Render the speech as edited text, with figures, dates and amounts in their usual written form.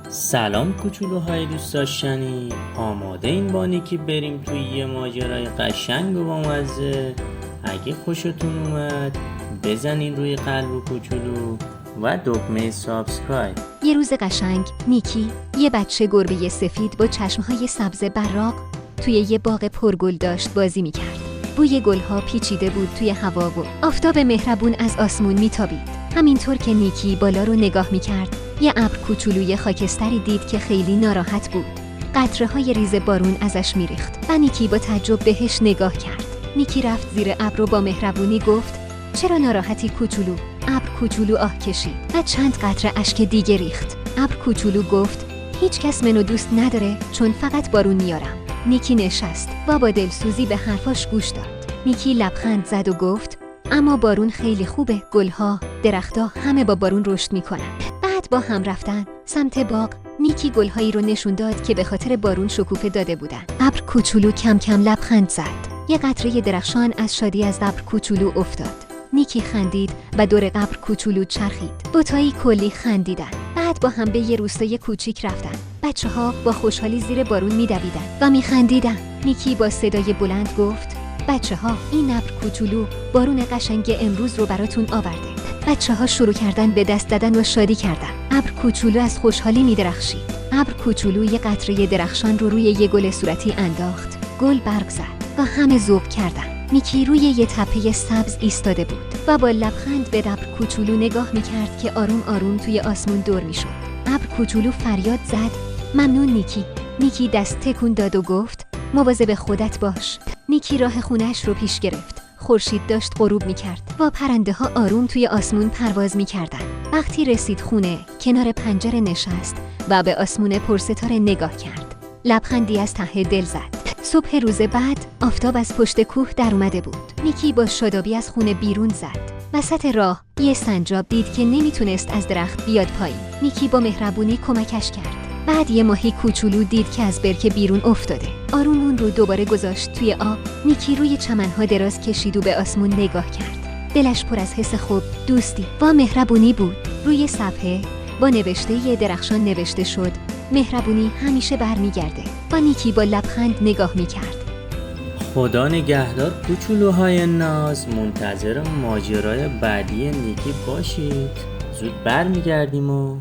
سلام کوچولوهای دوست داشتنی، آماده این با نیکی بریم توی یه ماجرای قشنگ و بامزه؟ اگه خوشتون اومد بزنین روی قلب کوچولو و دکمه سابسکرایب. یه روز قشنگ نیکی، یه بچه گربه سفید با چشمهای سبز براق توی یه باغ پرگل داشت بازی میکرد. بوی گلها پیچیده بود توی هوا و آفتاب مهربون از آسمون میتابید. همینطور که نیکی بالا رو نگاه میکرد، یه ابر کوچولوی خاکستری دید که خیلی ناراحت بود. قطره‌های ریز بارون ازش میریخت و نیکی با تعجب بهش نگاه کرد. نیکی رفت زیر ابر و با مهربونی گفت: چرا ناراحتی کوچولو؟ ابر کوچولو آه کشید و چند قطره اشک دیگه ریخت. ابر کوچولو گفت: هیچ کس منو دوست نداره چون فقط بارون میارم. نیکی نشست و با دلسوزی به حرفاش گوش داد. نیکی لبخند زد و گفت: اما بارون خیلی خوبه. گلها، درختها همه با بارون رشد میکنن. بعد با هم رفتن سمت باغ. نیکی گلهایی رو نشون داد که به خاطر بارون شکوفه داده بودن. ابر کوچولو کم کم لبخند زد. یه قطره درخشان از شادی از ابر کوچولو افتاد. نیکی خندید و دور ابر کوچولو چرخید. بوتایی کلی خندیدن. بعد با هم به یه روستای کوچیک رفتن. بچه‌ها با خوشحالی زیر بارون می‌دویدن و می‌خندیدن. نیکی با صدای بلند گفت: بچه‌ها، این ابر کوچولو بارون قشنگ امروز رو براتون آورده. بچه‌ها شروع کردن به دست دادن و شادی کردن. ابر کوچولو از خوشحالی می‌درخشید. ابر کوچولو یه قطره درخشان رو روی یه گل صورتی انداخت. گل برق زد و همه ذوق کردن. نیکی روی یه تپه سبز ایستاده بود و با لبخند به ابر کوچولو نگاه می‌کرد که آروم آروم توی آسمون دور می‌شد. ابر کوچولو فریاد زد: ممنون نیکی. نیکی دست تکون داد و گفت: مواظب خودت باش. نیکی راه خونه‌اش رو پیش گرفت. خورشید داشت غروب می‌کرد و پرنده‌ها آروم توی آسمون پرواز می‌کردند. وقتی رسید خونه، کنار پنجره نشست و به آسمون پرستاره نگاه کرد. لبخندی از ته دل زد. صبح روز بعد آفتاب از پشت کوه در اومده بود. نیکی با شادابی از خونه بیرون زد. وسط راه یه سنجاب دید که نمیتونست از درخت بیاد پایین. نیکی با مهربونی کمکش کرد. بعد یه ماهی کوچولو دید که از برکه بیرون افتاده. آروم اون رو دوباره گذاشت توی آب. نیکی روی چمنها دراز کشید و به آسمون نگاه کرد. دلش پر از حس خوب، دوستی و مهربونی بود. روی صفحه با نوشته درخشان نوشته شد: مهربونی همیشه برمیگرده. و نیکی با لبخند نگاه میکرد. خدا نگهدار کوچولوهای ناز. منتظر ماجرای بعدی نیکی باشید. زود برمیگردیم و